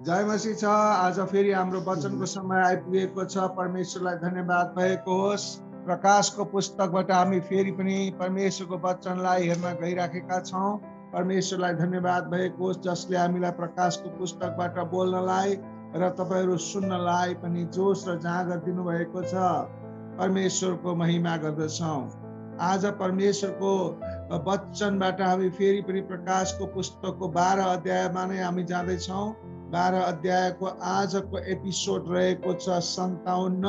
जय मसीह छ। आज फेरि हाम्रो वचनको समय आइपुगेको छ। परमेश्वरलाई धन्यवाद भएको होस्। प्रकाशको पुस्तकबाट हामी फेरि पनि परमेश्वरको वचनलाई हेर्न गइराखेका छौँ। परमेश्वरलाई धन्यवाद भएको होस् जसले हामीलाई प्रकाशको पुस्तकबाट बोल्नलाई र तपाईहरु सुन्नलाई पनि जोश र जाँगर दिनुभएको छ। परमेश्वरको महिमा गर्दछौँ। आज परमेश्वरको वचनबाट हामी फेरि पनि प्रकाशको पुस्तकको 12 अध्यायमा नै हामी जाँदैछौँ। 12 अध्यायको आजको एपिसोड रहेको छ 57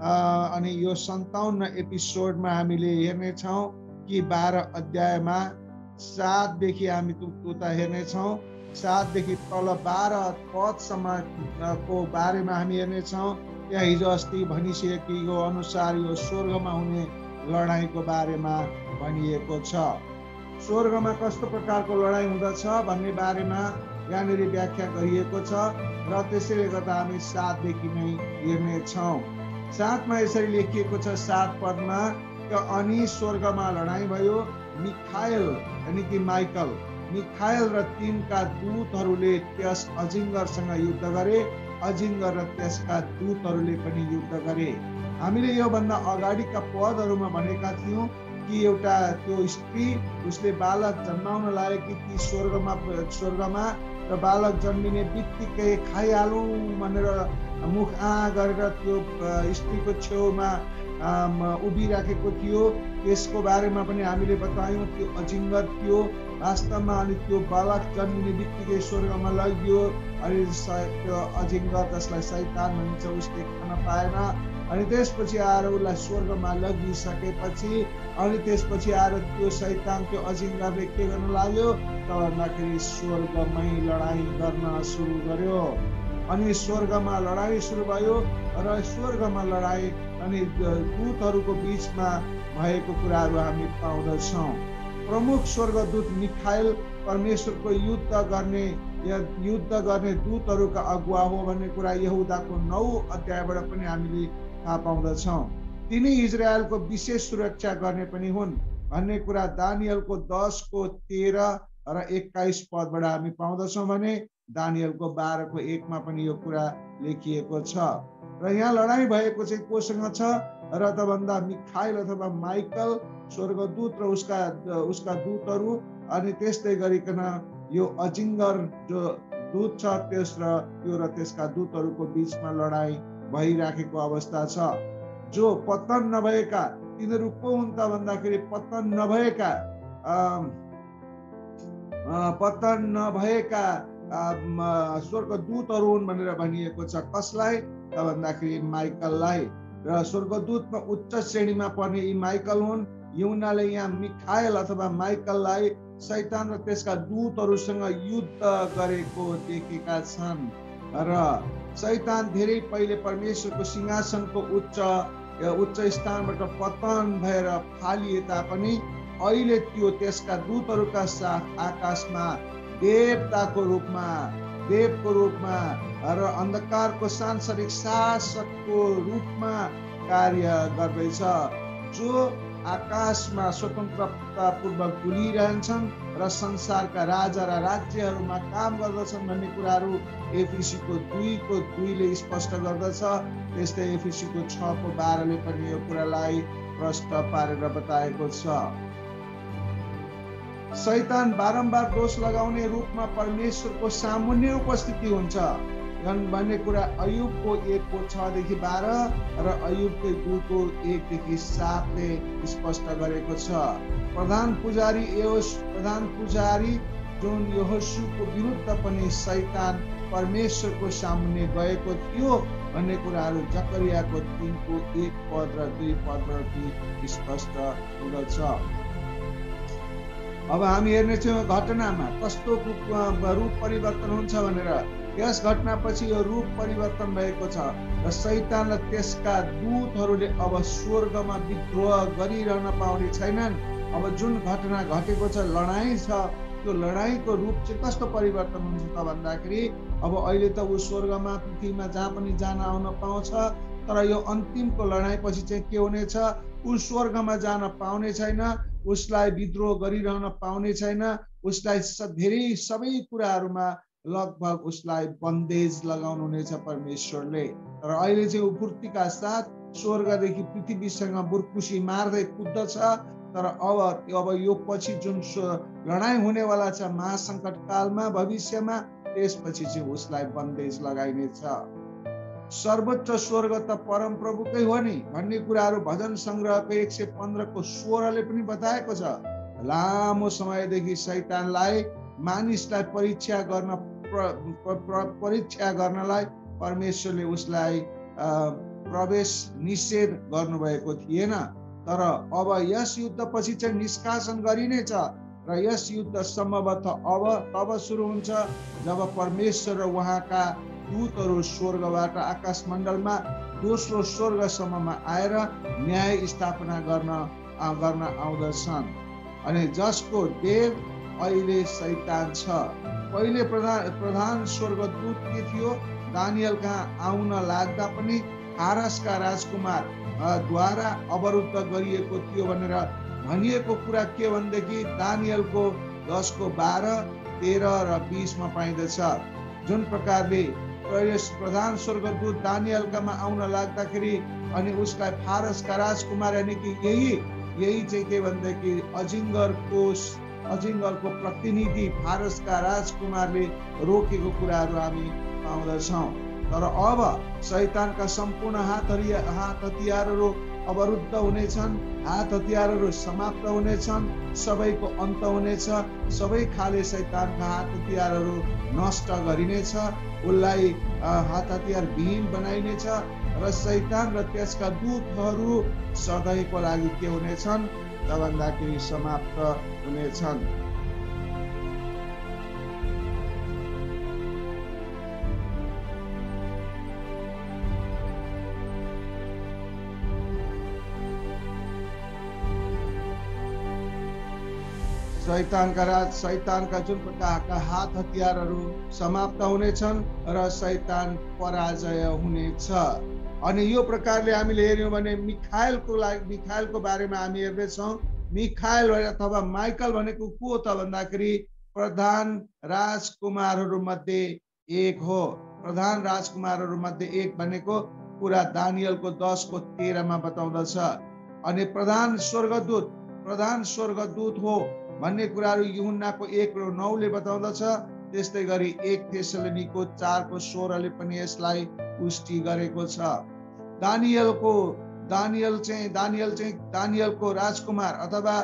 अनि यो 57 एपिसोडमा हामीले हेर्नेछौँ कि 12 अध्यायमा 7 देखि हामी उता हेर्नेछौँ। 7 देखि तल 12 पदसम्मको बारेमा हामी हेर्नेछौँ। यहाँ हिजो अस्ति भनिसकेको अनुसार यो स्वर्गमा हुने लडाईँको बारेमा भनिएको छ। स्वर्गमा कस्तो प्रकारको लडाईँ हुँदछ भन्ने बारेमा यहाँनिर व्याख्या गरिएको छ र त्यसैले गर्दा हामी 7 देखि नै हेर्नेछौँ। 7 मा यसरी लेखिएको छ 7 पदमा, अनि स्वर्गमा लडाईँ भयो। मिखाएल यानी कि माइकल, मिखाएल र तिनका दूतहरूले त्यस अजिङ्गरसँग युद्ध गरे। अजिङ्गर र त्यसका दूतहरूले पनि युद्ध गरे। हामीले योभन्दा अगाडिका पदहरूमा भनेका थियौँ कि एउटा त्यो स्त्री उसले बालक जन्माउन लागेकी ती स्वर्गमा र बालक जन्मिने बित्तिकै खाइहालौँ भनेर मुख गरेर त्यो स्त्रीको छेउमा उभिराखेको थियो। त्यसको बारेमा पनि हामीले बतायौँ त्यो अजिङ्गर थियो वास्तवमा। अनि त्यो बालक जन्मिने बित्तिकै स्वर्गमा लगियो। अनि त्यो अजिङ्गर जसलाई शैतान भनिन्छ उसले खान पाएन। अनि त्यसपछि आएर उसलाई स्वर्गमा लगिसकेपछि अनि त्यसपछि आएर त्यो शैतान त्यो अजिङ्गरले के गर्न लाग्यो त भन्दाखेरि स्वर्गमै लडाईँ गर्न सुरु गर्यो। अनि स्वर्गमा लडाईँ सुरु भयो र स्वर्गमा लडाईँ अनि दूतहरूको बीचमा भएको कुराहरू हामी पाउँदछौँ। प्रमुख स्वर्गदूत मिखाएल परमेश्वरको युद्ध गर्ने दूतहरूका अगुवा हो भन्ने कुरा यहुदाको 9 अध्यायबाट पनि हामीले थाहा पाउँदछौँ। तिनी इजरायलको विशेष सुरक्षा गर्ने पनि हुन् भन्ने कुरा दानियलको 10 को 13 र 21 पदबाट हामी पाउँदछौँ भने दानियलको 12 को 1 मा पनि यो कुरा लेखिएको छ। र यहाँ लडाईँ भएको चाहिँ कोसँग छ र त भन्दा मिखाएल अथवा माइकल स्वर्गदूत र उसका दूतहरू अनि त्यस्तै गरिकन यो अजिङ्गर जो दूत छ त्यस र त्यसका दूतहरूको बीचमा लडाईँ भइराखेको अवस्था छ। जो पतन नभएका तिनीहरू को हुन् त भन्दाखेरि पतन नभएका स्वर्गदूतहरू हुन् भनेर भनिएको छ। कसलाई त भन्दाखेरि माइकललाई। र स्वर्गदूतमा उच्च श्रेणीमा पर्ने यी माइकल हुन्। यूहन्नाले यहाँ मिखाएल अथवा माइकललाई शैतान र त्यसका दूतहरूसँग युद्ध गरेको देखेका छन्। र शैतान धेरै पहिले परमेश्वरको सिंहासनको उच्च स्थानबाट पतन भएर फालिए तापनि अहिले त्यो त्यसका दूतहरूका साथ आकाशमा देवको रूपमा र अन्धकारको सांसारिक शासकको रूपमा कार्य गर्दैछ। जो आकाशमा स्वतन्त्रतापूर्वक डुलिरहन्छन् र संसारका राजा र राज्यहरूमा काम गर्दछन् भन्ने कुराहरू एफिसीको 2:2 स्पष्ट गर्दछ। त्यस्तै एफिसीको 6:12 पनि यो कुरालाई प्रष्ट पारेर बताएको छ। शैतान बारम्बार दोष लगाउने रूपमा परमेश्वरको सामुन्य उपस्थिति हुन्छ भन्ने कुरा अयुबको 1:6 देखि 12 र अयुबको 2:1 देखि 7 ले स्पष्ट गरेको छ। प्रधान पुजारी जुन यहोशूको विरुद्ध पनि शैतान परमेश्वरको सामुन्ने गएको थियो भन्ने कुराहरू जकरियाको 3:1 पद र 2 पदबाट स्पष्ट हुँदछ। अब हामी हेर्नेछौँ घटनामा कस्तो रूप परिवर्तन हुन्छ भनेर। यस घटनापछि यो रूप परिवर्तन भएको छ र शैतान र त्यसका दूतहरूले अब स्वर्गमा विद्रोह गरिरहन पाउने छैनन्। अब जुन घटना घटेको छ लडाईँ छ त्यो लडाईँको रूप चाहिँ कस्तो परिवर्तन हुन्छ त भन्दाखेरि अब अहिले त ऊ स्वर्गमा पृथ्वीमा जहाँ पनि जान आउन पाउँछ। तर यो अन्तिमको लडाईँपछि चाहिँ के हुनेछ? ऊ स्वर्गमा जान पाउने छैन, उसलाई विद्रोह गरिरहन पाउने छैन, उसलाई धेरै सबै कुराहरूमा लगभग उसलाई बन्देज लगाउनु हुनेछ परमेश्वरले। तर अहिले चाहिँ उफुर्तीका साथ स्वर्गदेखि पृथ्वीसँग बुर्कुसी मार्दै कुद्दछ। तर अब यो पछि जुन लडाईँ हुनेवाला छ महासङ्कट कालमा भविष्यमा, त्यसपछि चाहिँ उसलाई बन्देज लगाइनेछ। सर्वोच्च स्वर्ग त परम प्रभुकै हो नि भन्ने कुराहरू भजन सङ्ग्रहको 115 को 16ले पनि बताएको छ। लामो समयदेखि शैतानलाई मानिसलाई परीक्षा गर्नलाई परमेश्वरले उसलाई प्रवेश निषेध गर्नुभएको थिएन। तर अब यस युद्धपछि चाहिँ निष्कासन गरिनेछ र यस युद्ध सम्भवतः तब सुरु हुन्छ जब परमेश्वर र उहाँका दूतहरू स्वर्गबाट आकाश मण्डलमा दोस्रो स्वर्गसम्ममा आएर न्याय स्थापना गर्न आउँदछन्। अनि जसको देव अहिले शैतान छ। पहिले प्रधान स्वर्गदूत के थियो? दानियल कहाँ आउन लाग्दा पनि फारसका राजकुमार द्वारा अवरुद्ध गरिएको थियो भनेर भनिएको कुरा के भनेदेखि दानियलको 10 को 12, 13 र 20 मा पाइँदछ। जुन प्रकारले प्रधान स्वर्गदूत दानियलकामा आउन लाग्दाखेरि अनि उसलाई फारसका राजकुमार यानी कि यही चाहिँ के भनेदेखि अजिङ्गरको प्रतिनिधि फारसका राजकुमारले रोकेको कुराहरू हामी पाउँदछौँ। तर अब शैतानका सम्पूर्ण हात हतियारहरू अवरुद्ध हुनेछन्, हात हतियारहरू समाप्त हुनेछन्, सबैको अन्त हुनेछ। सबै खाले शैतानका हात हतियारहरू नष्ट गरिनेछ, उसलाई हात हतियार विहीन बनाइनेछ र शैतान र त्यसका दूतहरू सधैँको लागि के हुनेछन् त भन्दाखेरि समाप्त हुनेछन्। शैतानका जुन प्रकारका हात हतियारहरू समाप्त हुनेछन् र शैतान पराजय हुनेछ। अनि यो प्रकारले हामीले हेर्यौं भने मिखाएलको बारेमा हामी हेर्दैछौँ। मिखाएल अथवा माइकल भनेको को त भन्दाखेरि प्रधान राजकुमारहरू मध्ये एक हो। प्रधान राजकुमारहरू मध्ये एक भनेको कुरा दानियलको 10 को 13 मा बताउँदछ। अनि प्रधान स्वर्गदूत हो भन्ने कुराहरू यूहन्नाको 1:9ले बताउँदछ। त्यस्तै गरी 1 थेसलोनिको 4 को 16ले पनि यसलाई पुष्टि गरेको छ। दानियलको राजकुमार अथवा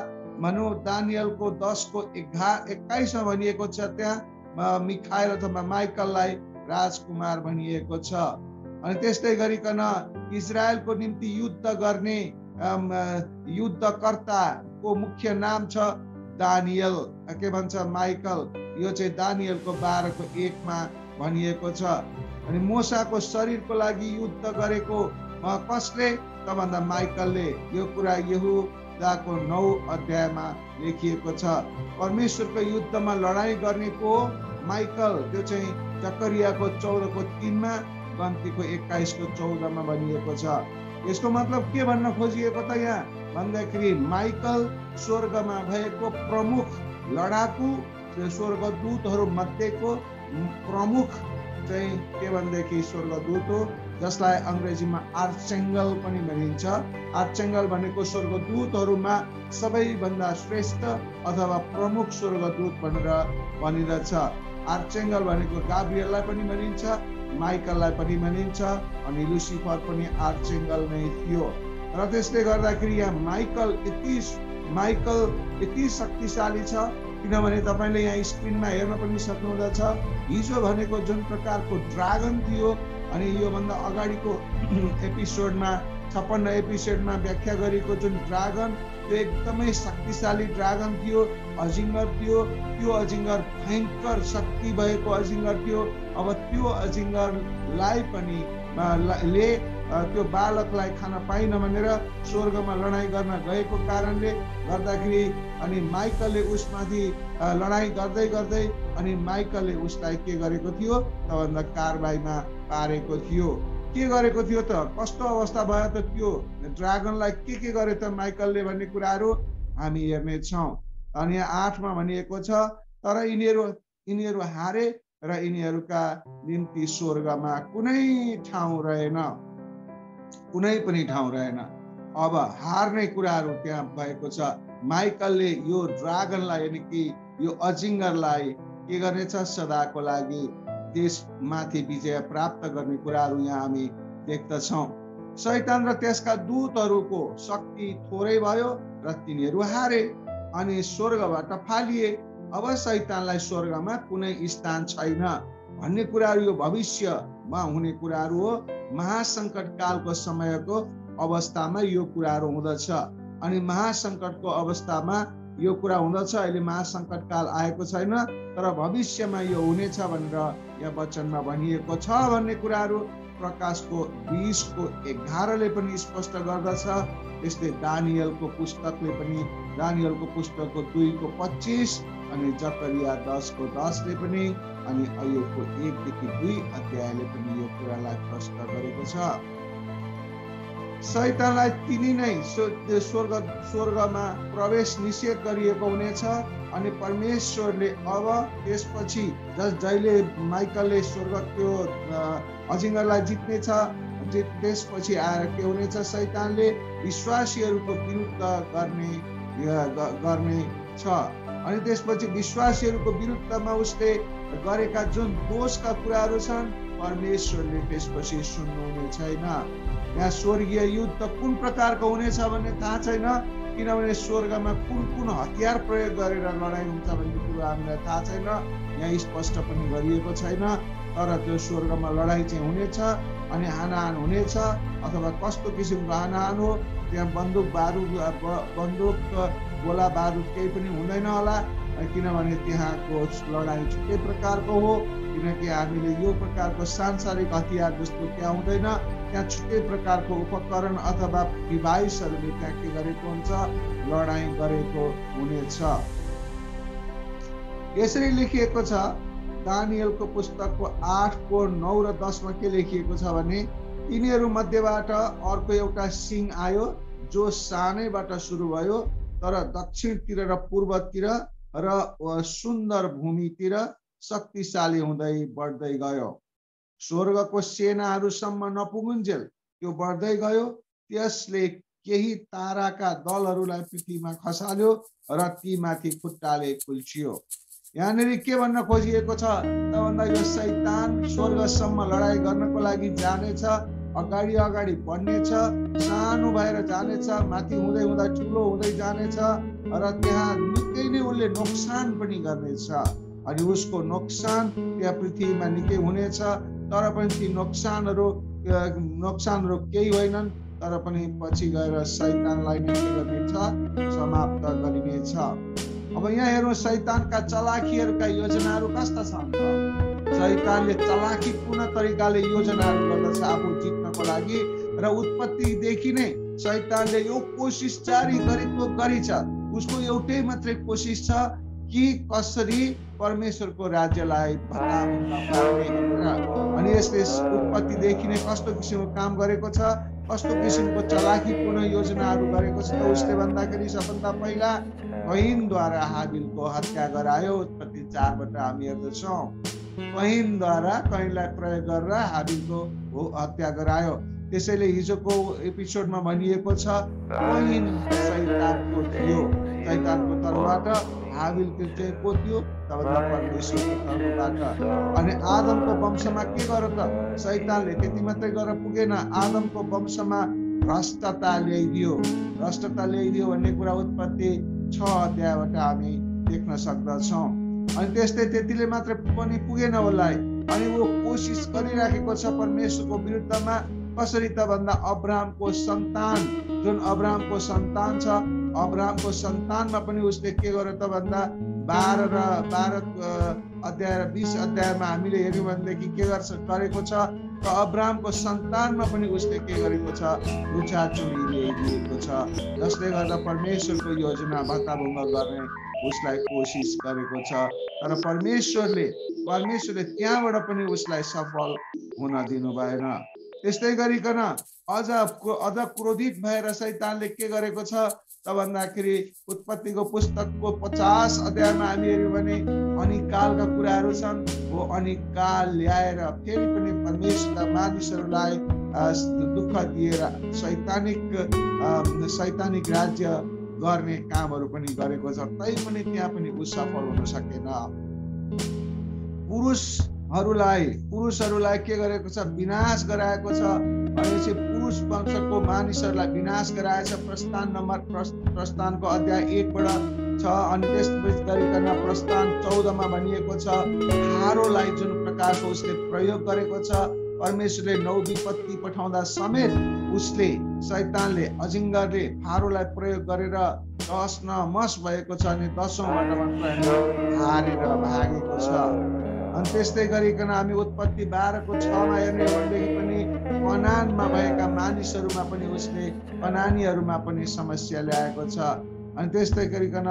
भनौँ दानियलको 10 को 21 मा भनिएको छ त्यहाँ मिखाएल अथवा माइकललाई राजकुमार भनिएको छ। अनि त्यस्तै गरिकन इजरायलको निम्ति युद्ध गर्ने युद्धकर्ताको मुख्य नाम छ दानियल, के भन्छ माइकल। यो चाहिँ दानियलको 12 को 1 मा भनिएको छ। अनि मूसाको शरीरको लागि युद्ध गरेको कसले त भन्दा माइकलले। यो कुरा यहुदाको 9 अध्यायमा लेखिएको छ। परमेश्वरको युद्धमा लडाईँ गर्ने को माइकल, त्यो चाहिँ जकरियाको 14 को 3 मा, गन्तीको 21 को 14 मा भनिएको छ। यसको मतलब के भन्न खोजिएको त यहाँ भन्दाखेरि माइकल स्वर्गमा भएको प्रमुख लडाकु स्वर्गदूतहरू मध्येको प्रमुख चाहिँ के भनेदेखि स्वर्गदूत हो, जसलाई अङ्ग्रेजीमा आर्चेङ्गल पनि भनिन्छ। आर्चेङ्गल भनेको स्वर्गदूतहरूमा सबैभन्दा श्रेष्ठ अथवा प्रमुख स्वर्गदूत भनेर भनिँदछ। आर्चेङ्गल भनेको गाब्रिएललाई पनि भनिन्छ, माइकललाई पनि भनिन्छ, अनि लुसिफर पनि आर्चेङ्गल नै थियो। र त्यसले गर्दाखेरि यहाँ माइकल यति शक्तिशाली छ किनभने तपाईँले यहाँ स्क्रिनमा हेर्न पनि सक्नुहुँदछ। हिजो भनेको जुन प्रकारको ड्रागन थियो, अनि योभन्दा अगाडिको एपिसोडमा 56 एपिसोडमा व्याख्या गरेको जुन ड्रागन, त्यो एकदमै शक्तिशाली ड्रागन थियो, अजिङ्गर थियो। त्यो अजिङ्गर भयङ्कर शक्ति भएको अजिङ्गर थियो। अब त्यो अजिङ्गरलाई पनि त्यो बालकलाई खान पाइन भनेर स्वर्गमा लडाईँ गर्न गएको कारणले गर्दाखेरि अनि माइकलले उसमाथि लडाईँ गर्दै गर्दै अनि माइकलले उसलाई के गरेको थियो त भन्दा कारबाहीमा पारेको थियो। के गरेको थियो त, कस्तो अवस्था भयो त त्यो ड्रागनलाई के गरे त माइकलले भन्ने कुराहरू हामी हेर्नेछौँ। अनि 8 मा भनिएको छ, तर यिनीहरू हारे र यिनीहरूका निम्ति स्वर्गमा कुनै ठाउँ रहेन, कुनै पनि ठाउँ रहेन। अब हार्ने कुराहरू त्यहाँ भएको छ। माइकलले यो ड्रागनलाई यानि कि यो अजिङ्गरलाई के गर्नेछ? सदाको लागि त्यसमाथि विजय प्राप्त गर्ने कुराहरू यहाँ हामी देख्दछौँ। शैतान र त्यसका दूतहरूको शक्ति थोरै भयो र तिनीहरू हारे अनि स्वर्गबाट फालिए। अब शैतानलाई स्वर्गमा कुनै स्थान छैन भन्ने कुराहरू यो भविष्यमा हुने कुराहरू हो। महासङ्कट कालको समयको अवस्थामा यो कुराहरू हुँदछ अनि महासङ्कटको अवस्थामा यो कुरा हुँदछ। अहिले महासङ्कट काल आएको छैन तर भविष्यमा यो हुनेछ भनेर यहाँ वचनमा भनिएको छ भन्ने कुराहरू प्रकाशको 20:11ले पनि स्पष्ट गर्दछ। त्यस्तै दानियलको पुस्तकले पनि, दानियलको पुस्तकको 2:25 अनि जकरिया 10:10ले पनि अनि अय्युबको 1देखि 2 अध्यायले पनि यो कुरालाई स्पष्ट गरेको छ। शैतानलाई तिनी नै स्वर्गमा प्रवेश निषेध गरिएको हुनेछ अनि परमेश्वरले अब त्यसपछि जहिले माइकलले स्वर्ग त्यो अजिङ्गरलाई जित्नेछ, त्यसपछि आएर के हुनेछ? शैतानले विश्वासीहरूको विरुद्ध गर्ने छ अनि त्यसपछि विश्वासीहरूको विरुद्धमा उसले गरेका जुन दोषका कुराहरू छन् परमेश्वरले त्यसपछि सुन्नुहुने छैन। यहाँ स्वर्गीय युद्ध कुन प्रकारको हुनेछ भन्ने थाहा छैन, किनभने स्वर्गमा कुन कुन हतियार प्रयोग गरेर लडाइँ हुन्छ भन्ने कुरो हामीलाई थाहा छैन, यहाँ स्पष्ट पनि गरिएको छैन। तर त्यो स्वर्गमा लडाइँ चाहिँ हुनेछ अनि हानाहान हुनेछ अथवा कस्तो किसिमको हानाहान हो, त्यहाँ बन्दुक गोला बारुद केही पनि हुँदैन होला, किनभने त्यहाँको लडाइँ छुट्टै प्रकारको हो। किनकि हामीले यो प्रकारको सांसारिक हतियार जस्तो त्यहाँ हुँदैन, त्यहाँ छुट्टै प्रकारको उपकरण अथवा डिभाइसहरूले त्यहाँ के गरेको हुन्छ? लडाइँ गरेको हुनेछ। यसरी लेखिएको छ दानियलको पुस्तकको 8:9 र 10मा के लेखिएको छ भने, तिनीहरू मध्येबाट अर्को एउटा सिंह आयो जो सानैबाट सुरु भयो तर दक्षिणतिर र पूर्वतिर र सुन्दर भूमितिर शक्तिशाली हुँदै बढ्दै गयो। स्वर्गको सेनाहरूसम्म नपुगुन्जेल त्यो बढ्दै गयो। त्यसले केही ताराका दलहरूलाई पृथ्वीमा खसाल्यो र तीमाथि खुट्टाले कुल्चियो। यहाँनिर के भन्न खोजिएको छ त भन्दा यो शैतान स्वर्गसम्म लडाइँ गर्नको लागि जानेछ, अगाडि अगाडि बढ्नेछ, सानो भएर जानेछ, माथि हुँदै हुँदै ठुलो हुँदै जानेछ र त्यहाँ निकै नै उसले नोक्सान पनि गर्नेछ अनि उसको नोक्सान त्यहाँ पृथ्वीमा निकै हुनेछ। तर पनि ती नोक्सानहरू केही होइनन्, तर पनि पछि गएर शैतानलाई नै के गर्नेछ? समाप्त गरिनेछ। अब यहाँ हेर्नु शैतानका चलाखीहरूका योजनाहरू कस्ता छन् त? शैतानले चलाखीपूर्ण तरिकाले योजनाहरू गर्दछ आफू जित्नको लागि र उत्पत्तिदेखि नै शैतानले यो कोसिस जारी गरेको गरिछ। उसको एउटै मात्रै कोसिस छ कि कसरी परमेश्वरको राज्यलाई अनि यसले उत्पत्तिदेखि नै कस्तो किसिमको काम गरेको छ, कस्तो किसिमको चलाखीपूर्ण योजनाहरू गरेको छ। उसले भन्दाखेरि सबभन्दा पहिला कहीनद्वारा हाबिलको हत्या गरायो। उत्पत्ति 4बाट हामी हेर्दछौँ कहीनद्वारा कहीनलाई प्रयोग गरेर हाबिलको हत्या गरायो। त्यसैले हिजोको एपिसोडमा भनिएको छ कहीन शैतानको थियो, शैतानको तर्फबाट, हाबिलको चाहिँ को थियो तबभन्दा परमेश्वरको तर्फबाट। अनि आदमको वंशमा के गर्यो त? शैतानले त्यति मात्रै गरेर पुगेन, आदमको वंशमा भ्रष्टता ल्याइदियो। भ्रष्टता ल्याइदियो भन्ने कुरा उत्पत्ति 6 अध्यायबाट हामी देख्न सक्दछौँ। अनि त्यस्तै त्यतिले मात्रै पनि पुगेन उसलाई, अनि वो कोसिस गरिराखेको छ परमेश्वरको विरुद्धमा। कसरी त भन्दा अब्राहमको सन्तान, जुन अब्राहमको सन्तान छ, अब्राहमको सन्तानमा पनि उसले के गर्यो त भन्दा 12 अध्याय र 20 अध्यायमा हामीले हेर्यौँ भनेदेखि के गरेको छ त अब्राहमको सन्तानमा पनि उसले के गरेको छ? लुछाचुरी ल्याइदिएको छ, जसले गर्दा परमेश्वरको योजना भत्ताभङ्ग गर्ने उसलाई कोसिस गरेको छ। तर परमेश्वरले त्यहाँबाट पनि उसलाई सफल हुन दिनु भएन। त्यस्तै गरिकन अझ क्रोधित भएर शैतानले के गरेको छ त भन्दाखेरि उत्पत्तिको पुस्तकको 50 अध्यायमा हामी हेर्यौँ भने अनिकालका कुराहरू छन्। हो अनि काल ल्याएर फेरि पनि परमेश्वरका मानिसहरूलाई दुःख दिएर शैतानिक राज्य गर्ने कामहरू पनि गरेको छ, तैपनि त्यहाँ पनि ऊ सफल हुन सकेन। पुरुषहरूलाई के गरेको छ? विनाश गराएको छ। अनि चाहिँ पुरुष वंशको मानिसहरूलाई विनाश गराएछ। प्रस्थानको अध्याय 1बाट छ। अनि त्यसपछि गरिकन प्रस्थान 14मा भनिएको छ, फारोलाई जुन प्रकारको उसले प्रयोग गरेको छ, परमेश्वरले 9 विपत्ति पठाउँदा समेत उसले, शैतानले, अजिङ्गरले फारोलाई प्रयोग गरेर तस नमस भएको छ। अनि 10औँबाट हारेर भागेको छ। अनि त्यस्तै गरिकन हामी उत्पत्ति 12को 6मा हेर्ने हो भनेदेखि पनि कनानमा भएका मानिसहरूमा पनि उसले, कनानीहरूमा पनि समस्या ल्याएको छ। अनि त्यस्तै गरिकन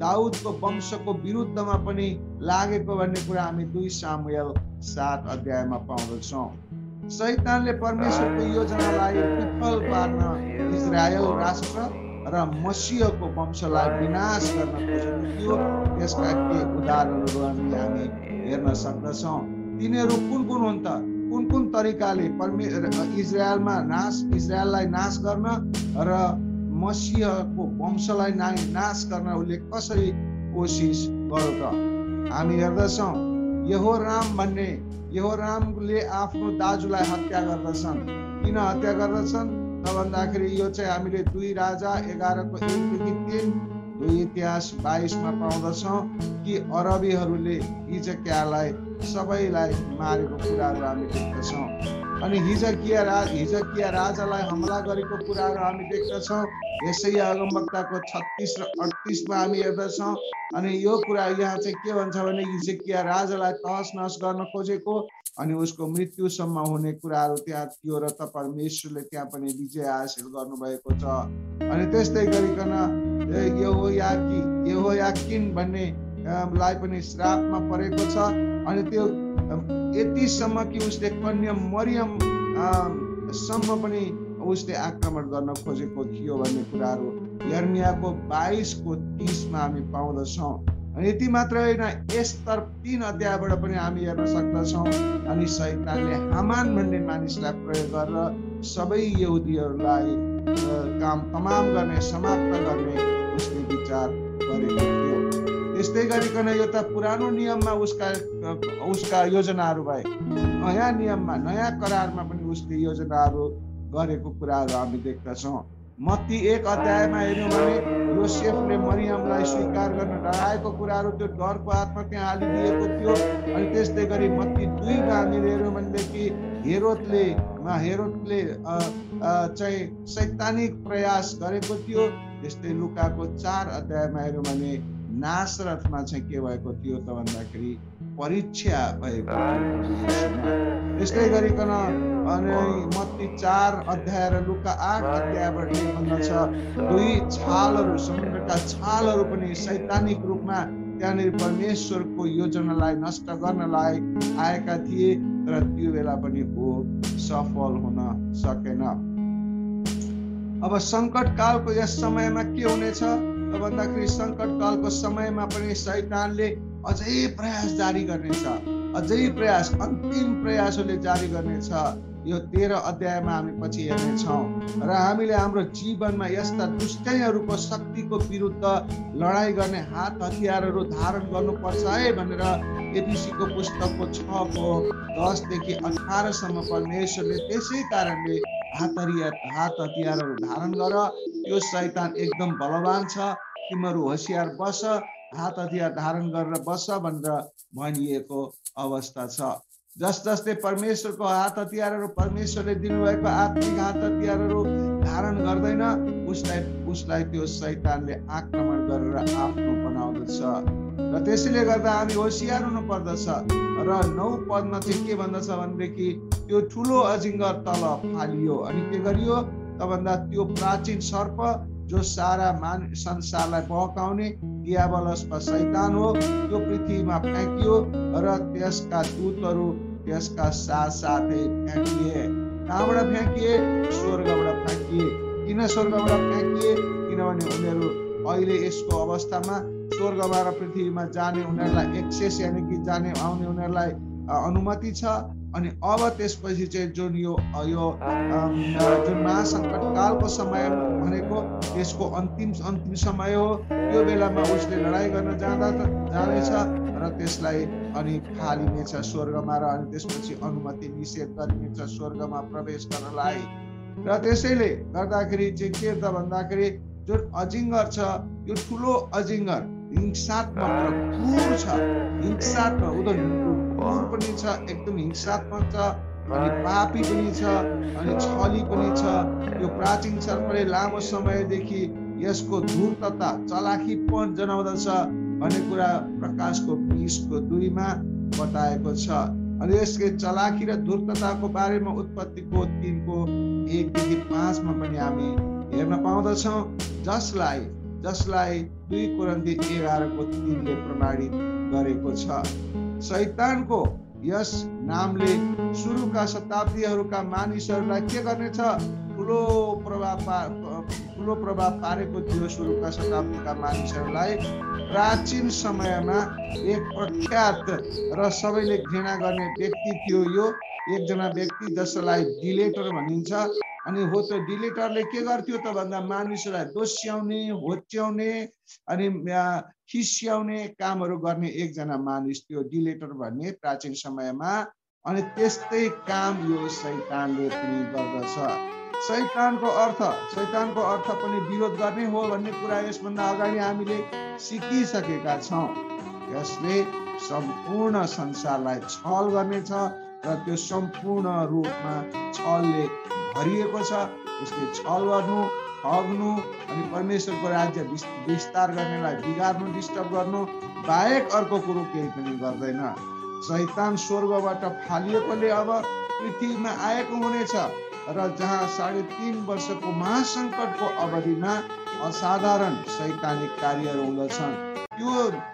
दाउदको वंशको विरुद्धमा पनि लागेको भन्ने कुरा हामी 2 सामुएल 7 अध्यायमा पाउँदछौँ। शैतानले परमेश्वरको योजनालाई विफल पार्न इजरायल राष्ट्र र मसीहको वंशलाई विनाश गर्न खोजेको थियो। त्यसका केही उदाहरणहरू हामी हेर्न सक्दछौँ। तिनीहरू कुन हुन् त? कुन तरिकाले इजरायललाई नाश गर्न र मसीहको वंशलाई नाश गर्न उसले कसरी कोसिस गर्यो त? हामी हेर्दछौँ यहोरामले आफ्नो दाजुलाई हत्या गर्दछन्। किन हत्या गर्दछन् त भन्दाखेरि यो चाहिँ हामीले 2 राजा 11को 1देखि 3, 2 इतिहास 22मा पाउँदछौँ कि अरबीहरूले हिजकियालाई सबैलाई मारेको कुराहरू हामी देख्दछौँ। अनि हिजकिया राजालाई हमला गरेको कुराहरू हामी देख्दछौँ। यशाया अगमवक्ताको 36 र 38मा हामी हेर्दछौँ। अनि यो कुरा यहाँ चाहिँ के भन्छ भने हिजकिया राजालाई तहस नहस गर्न खोजेको अनि उसको मृत्युसम्म हुने कुराहरू त्यहाँ थियो र त परमेश्वरले त्यहाँ पनि विजय हासिल गर्नुभएको छ। अनि त्यस्तै गरिकन यहोयाकिन भन्ने लाई पनि श्रापमा परेको छ। अनि त्यो यतिसम्म कि उसले कन्या मरियम सम्म पनि उसले आक्रमण गर्न खोजेको थियो भन्ने कुराहरू यर्मियाको 22को 30मा हामी पाउँदछौँ। अनि यति मात्र होइन, एस्तर 3 अध्यायबाट पनि हामी हेर्न सक्दछौँ। अनि शैतानले हामान भन्ने मानिसलाई प्रयोग गरेर सबै यहुदीहरूलाई काम तमाम गर्ने, समाप्त गर्ने उसले विचार गरेको थियो। त्यस्तै गरिकन यो त पुरानो नियममा उसका योजनाहरू भए। नयाँ नियममा, नयाँ करारमा पनि उसले योजनाहरू गरेको कुराहरू हामी देख्दछौँ। मत्ती 1 अध्यायमा हेर्यौँ भने योसेफले मरियमलाई स्वीकार गर्न डराएको कुराहरू, त्यो डरको आत्मा त्यहाँ हालिदिएको थियो। अनि त्यस्तै गरी मत्ती 2मा हामी हेर्यौँ भनेदेखि हेरोदले चाहिँ शैतानिक प्रयास गरेको थियो। त्यस्तै लुकाको 4 अध्यायमा हेर्यौँ भने नासरतमा चाहिँ के भएको थियो त भन्दाखेरि परीक्षा भएको थियो। त्यस्तै गरिकन अनि मत्ती 4 अध्याय र लुका 8 अध्यायबाट भन्दछ 2 छालहरू, समुद्रका छालहरू पनि शैतानिक रूपमा त्यहाँनिर परमेश्वरको योजनालाई नष्ट गर्नलाई आएका थिए, तर त्यो बेला पनि वो सफल हुन सकेन। अब सङ्कटकालको यस समयमा के हुनेछ त भन्दाखेरि सङ्कटकालको समयमा पनि शैतानले अझै प्रयास जारी गर्नेछ, अन्तिम प्रयासले जारी गर्नेछ। यो 13 अध्यायमा हामी पछि हेर्नेछौँ। र हामीले हाम्रो जीवनमा यस्ता दुष्टहरूको शक्तिको विरुद्ध लडाइँ गर्ने हात हतियारहरू धारण गर्नुपर्छ है भनेर एफिसीको पुस्तकको 6को 10 देखि 18सम्म परमेश्वरले त्यसै कारणले हात हतियारहरू धारण गर, यो शैतान एकदम बलवान छ, तिमीहरू होसियार बस, हात हतियार धारण गरेर बस भनेर भनिएको अवस्था छ। जसले परमेश्वरको हात हतियारहरू, परमेश्वरले दिनुभएको आत्मिक हात हतियारहरू धारण गर्दैन, उसलाई त्यो शैतानले आक्रमण गरेर आफ्नो बनाउँदछ। र त्यसैले गर्दा हामी होसियार हुनु पर्दछ। र 9 पदमा चाहिँ के भन्दछ भनेदेखि त्यो ठुलो अजिङ्गर तल फालियो। अनि के गरियो त भन्दा त्यो प्राचीन सर्प जो सारा संसारलाई बहकाउने दियाबलस वा शैतान हो, त्यो पृथ्वीमा फ्याँकियो र त्यसका दूतहरू त्यसका साथसाथै फ्याँकिए। कहाँबाट फ्याँकिए? स्वर्गबाट फ्याँकिए। किन स्वर्गबाट फ्याँकिए? किनभने उनीहरू अहिले यसको अवस्थामा स्वर्गबाट पृथ्वीमा जाने, उनीहरूलाई एक्सेस यानि कि जाने आउने उनीहरूलाई अनुमति छ। अनि अब त्यसपछि चाहिँ जुन यो जुन महासङ्कट कालको समय भनेको त्यसको अन्तिम समय हो। त्यो बेलामा उसले लडाइँ गर्न जाँदैछ र त्यसलाई अनि फालिनेछ स्वर्गमा, र अनि त्यसपछि अनुमति निषेध गरिनेछ स्वर्गमा प्रवेश गर्नलाई। र त्यसैले गर्दाखेरि चाहिँ के त भन्दाखेरि जुन अजिङ्गर छ यो ठुलो अजिङ्गर हिंसात्मक र क्रूर छ। हिंसात्मक क्रूर पनि छ, एकदम हिंसात्मक छ, अनि पापी पनि छ, अनि छली पनि छ। यो प्राचीन सर्पले लामो समयदेखि यसको धूर्तता चलाखीपन जनाउँदछ भन्ने कुरा प्रकाशको 20को 2मा बताएको छ। अनि यसको चलाखी र धूर्तताको बारेमा उत्पत्तिको 3को 1देखि 5मा पनि हामी हेर्न पाउँदछौँ, जसलाई 2 कोरिन्थी 11को 3ले प्रमाणित गरेको छ। शैतानको यस नामले सुरुका शताब्दीहरूका मानिसहरूलाई के गर्नेछ? ठुलो प्रभाव पारेको थियो। सुरुका शताब्दीका मानिसहरूलाई प्राचीन समयमा एक प्रख्यात र सबैले घृणा गर्ने व्यक्ति थियो। यो एकजना व्यक्ति जसलाई डिलेटर भनिन्छ। अनि हो त्यो डिलेटरले के गर्थ्यो त भन्दा मानिसहरूलाई दोस्याउने, होच्याउने अनि खिस्याउने कामहरू गर्ने एकजना मानिस थियो डिलेटर भन्ने प्राचीन समयमा। अनि त्यस्तै काम यो शैतानले पनि गर्दछ। शैतानको अर्थ पनि विरोध गर्ने हो भन्ने कुरा यसभन्दा अगाडि हामीले सिकिसकेका छौँ। यसले सम्पूर्ण संसारलाई छल गर्नेछ र त्यो सम्पूर्ण रूपमा छलले भरिएको छ। उसले छल गर्नु, ठग्नु अनि परमेश्वरको राज्य विस्तार गर्नेलाई बिगार्नु, डिस्टर्ब गर्नु बाहेक अर्को कुरो केही पनि गर्दैन। शैतान स्वर्गबाट फालिएकोले अब पृथ्वीमा आएको हुनेछ र जहाँ 3.5 वर्षको महासङ्कटको अवधिमा असाधारण शैतानिक कार्यहरू हुँदछन्। त्यो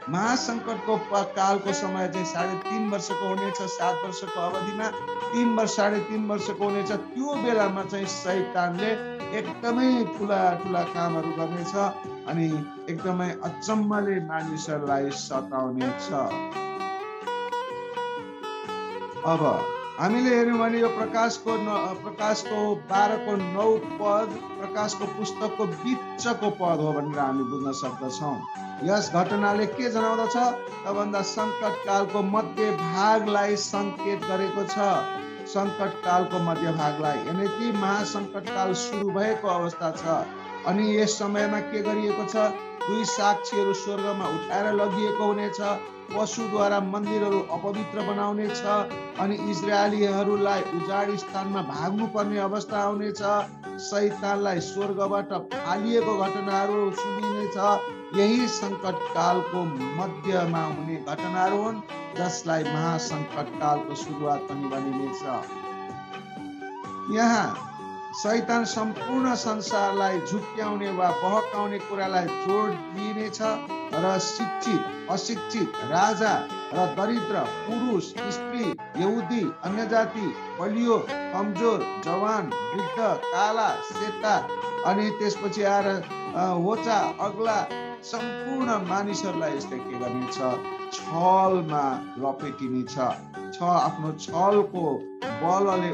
महासङ्कटको कालको समय चाहिँ 3.5 वर्षको हुनेछ। 7 वर्षको अवधिमा 3.5 वर्षको हुनेछ। त्यो बेलामा चाहिँ शैतानले एकदमै ठुला कामहरू गर्नेछ अनि एकदमै अचम्मले मानिसहरूलाई सताउनेछ। अब हामीले हेर्यौँ भने यो प्रकाशको 12को 9 पद प्रकाशको पुस्तकको बिचको पद हो भनेर हामी बुझ्न सक्दछौँ। यस घटनाले के जनाउँदछ त भन्दा सङ्कट कालको मध्य भागलाई सङ्केत गरेको छ। सङ्कट कालको मध्य भागलाई यानि कि महासङ्कट काल सुरु भएको अवस्था छ। अनि यस समयमा के गरिएको छ? 2 साक्षीहरू स्वर्गमा उठाएर लगिएको हुनेछ। पशुद्वारा मन्दिरहरू अपवित्र बनाउने छ अनि इजरायलीहरूलाई उजाड स्थानमा भाग्नुपर्ने अवस्था आउनेछ। शैतानलाई स्वर्गबाट फालिएको घटनाहरू सुनिनेछ। यही सङ्कट कालको मध्यमा हुने घटनाहरू हुन् जसलाई महासङ्कट कालको सुरुवात पनि भनिनेछ। यहाँ शैतान सम्पूर्ण संसारलाई झुक्क्याउने वा बहकाउने कुरालाई जोड दिइनेछ र शिक्षित, अशिक्षित, राजा र दरिद्र, पुरुष, स्त्री, यहुदी, अन्य जाति, बलियो, कमजोर, जवान, वृद्ध, काला, सेता अनि त्यसपछि आएर होचा, अग्ला सम्पूर्ण मानिसहरूलाई यसले के गर्नेछ? छलमा लपेटिनेछ। आफ्नो छलको बलले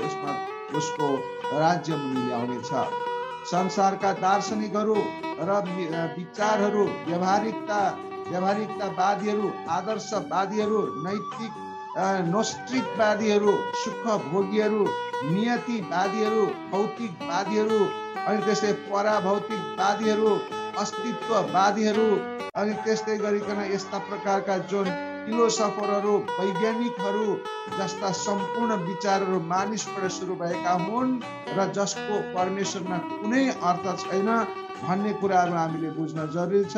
उसको राज्य मुनि ल्याउनेछ। संसारका दार्शनिकहरू र विचारहरू, व्यावहारिकतावादीहरू, आदर्शवादीहरू, नैतिक नोस्ट्रिकवादीहरू, सुखभोगीहरू, नियतिवादीहरू, भौतिकवादीहरू अनि त्यस्तै पराभौतिकवादीहरू, अस्तित्ववादीहरू अनि त्यस्तै गरिकन यस्ता प्रकारका जुन फिलोसफरहरू, वैज्ञानिकहरू जस्ता सम्पूर्ण विचारहरू मानिसबाट सुरु भएका हुन् र जसको परमेश्वरमा कुनै अर्थ छैन भन्ने कुराहरू हामीले बुझ्न जरुरी छ।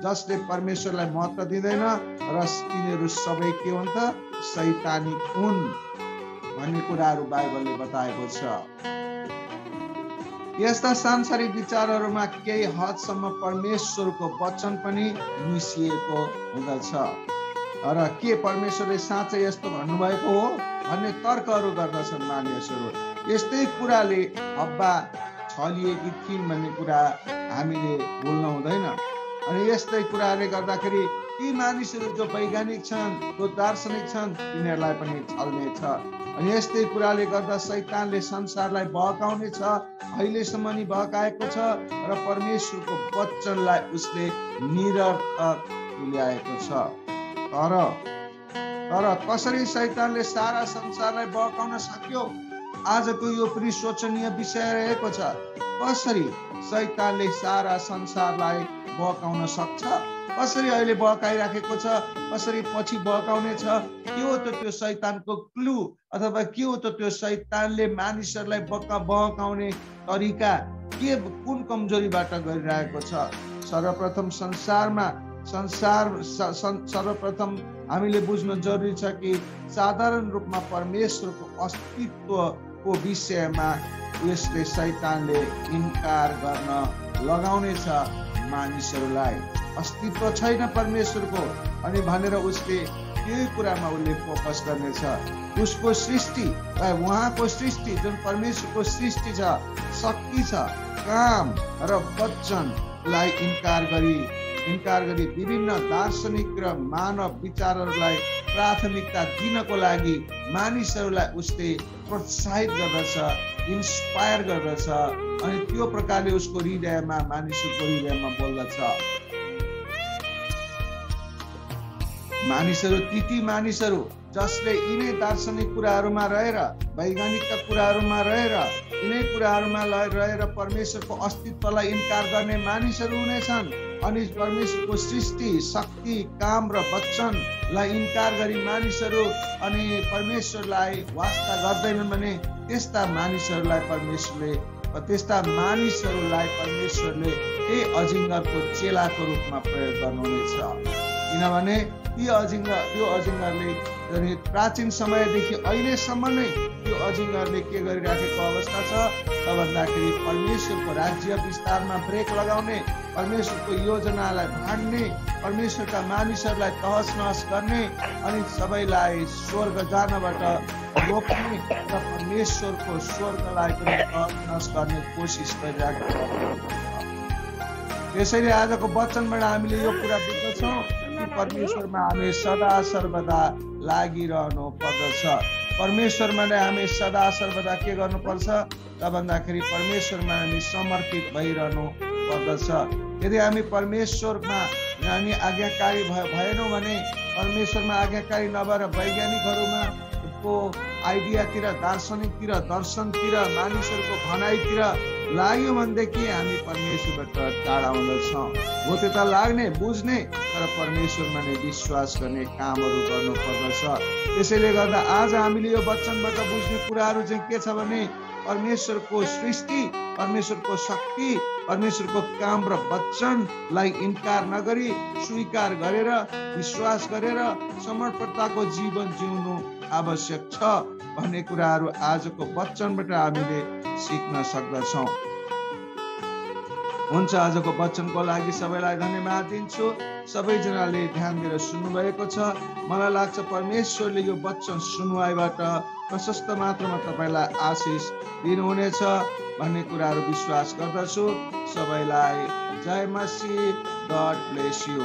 जसले परमेश्वरलाई महत्त्व दिँदैन र तिनीहरू सबै के हुन् त? शैतानिक हुन् भन्ने कुराहरू बाइबलले बताएको छ। यस्ता सांसारिक विचारहरूमा केही हदसम्म परमेश्वरको वचन पनि मिसिएको हुँदछ र के परमेश्वरले साँच्चै यस्तो भन्नुभएको हो भन्ने तर्कहरू गर्दछन् मानिसहरू। यस्तै कुराले हब्बा छलिएकी थिइन् भन्ने कुरा हामीले भुल्न हुँदैन। अनि यस्तै कुराले गर्दाखेरि ती मानिसहरू जो वैज्ञानिक छन्, जो दार्शनिक छन्, तिनीहरूलाई पनि छल्नेछ। अनि यस्तै कुराले गर्दा शैतानले संसारलाई बहकाउनेछ, अहिलेसम्म नि बहकाएको छ र परमेश्वरको वचनलाई उसले निरर्थक तुल्याएको छ। तर कसरी शैतानले सारा संसारलाई बहकाउन सक्यो? आजको यो पनि सोचनीय विषय रहेको छ। कसरी शैतानले सारा संसारलाई बहकाउन सक्छ? कसरी अहिले बहकाइराखेको छ? कसरी पछि बहकाउने छ? के हो त त्यो शैतानको क्लु, अथवा के हो त त्यो शैतानले मानिसहरूलाई बहकाउने तरिका के, कुन कमजोरीबाट गरिरहेको छ? सर्वप्रथम सर्वप्रथम हामीले बुझ्न जरुरी छ कि साधारण रूपमा परमेश्वरको अस्तित्वको विषयमा यसले शैतानले इन्कार गर्न लगाउनेछ मानिसहरूलाई। अस्तित्व छैन परमेश्वरको अनि भनेर उसले त्यही कुरामा उसले फोकस गर्नेछ। उसको सृष्टि, उहाँको सृष्टि जुन परमेश्वरको सृष्टि छ, शक्ति छ, काम र वचनलाई इन्कार गरी विभिन्न दार्शनिक र मानव विचारहरूलाई प्राथमिकता दिनको लागि मानिसहरूलाई उसले प्रोत्साहित गर्दछ, इन्स्पायर गर्दछ अनि त्यो प्रकारले उसको हृदयमा, मानिसहरूको हृदयमा बोल्दछ। मानिसहरू जसले यिनै दार्शनिक कुराहरूमा रहेर, वैज्ञानिकका कुराहरूमा रहेर, यिनै कुराहरूमा रहेर परमेश्वरको अस्तित्वलाई इन्कार गर्ने मानिसहरू हुनेछन्। अनि परमेश्वरको सृष्टि, शक्ति, काम र वचनलाई इन्कार गरी मानिसहरू अनि परमेश्वरलाई वास्ता गर्दैनन् भने त्यस्ता मानिसहरूलाई परमेश्वरले त्यही अजिङ्गरको चेलाको रूपमा प्रयोग गर्नुहुनेछ। किनभने त्यो अजिङ्गरले प्राचीन समयदेखि अहिलेसम्म नै त्यो अजिङ्गरले के गरिराखेको अवस्था छ त भन्दाखेरि परमेश्वरको राज्य विस्तारमा ब्रेक लगाउने, परमेश्वरको योजनालाई भाँड्ने, परमेश्वरका मानिसहरूलाई तहस नहस गर्ने अनि सबैलाई स्वर्ग जानबाट रोक्ने र परमेश्वरको स्वर्गलाई पनि तहस नहस गर्ने कोसिस गरिरहेको छ। त्यसैले आजको वचनबाट हामीले यो कुरा बुझ्दछौँ कि परमेश्वरमा हामी सदा सर्वदा लागिरहनु पर्दछ। परमेश्वरमा नै हामी सदा सर्वदा के गर्नुपर्छ त भन्दाखेरि परमेश्वरमा हामी समर्पित भइरहनु पर्दछ। यदि हामी परमेश्वरमा आज्ञाकारी भएनौँ भने, परमेश्वरमा आज्ञाकारी नभएर वैज्ञानिकहरूमा को आइडियातिर, दार्शनिकतिर, दर्शनतिर, मानिसहरूको भनाइतिर लाग्यो भनेदेखि हामी परमेश्वरबाट टाढा हुँदछौँ। हो त्यो त लाग्ने, बुझ्ने, तर परमेश्वरमा नै विश्वास गर्ने कामहरू गर्नुपर्दछ। त्यसैले गर्दा आज हामीले यो वचनबाट बुझ्ने कुराहरू चाहिँ के छ भने परमेश्वरको सृष्टि, परमेश्वरको शक्ति, परमेश्वरको काम र वचनलाई इन्कार नगरी स्वीकार गरेर, विश्वास गरेर समर्पणताको जीवन जिउनु आवश्यक छ भन्ने कुराहरू आजको वचनबाट हामीले सिक्न सक्दछौँ। हुन्छ, आजको वचनको लागि सबैलाई धन्यवाद दिन्छु। सबैजनाले ध्यान दिएर सुन्नुभएको छ। मलाई लाग्छ परमेश्वरले यो वचन सुनुवाइबाट प्रशस्त मात्रामा तपाईँलाई आशिष दिनुहुनेछ भन्ने कुराहरू विश्वास गर्दछु। सबैलाई जय मसीह। God bless you.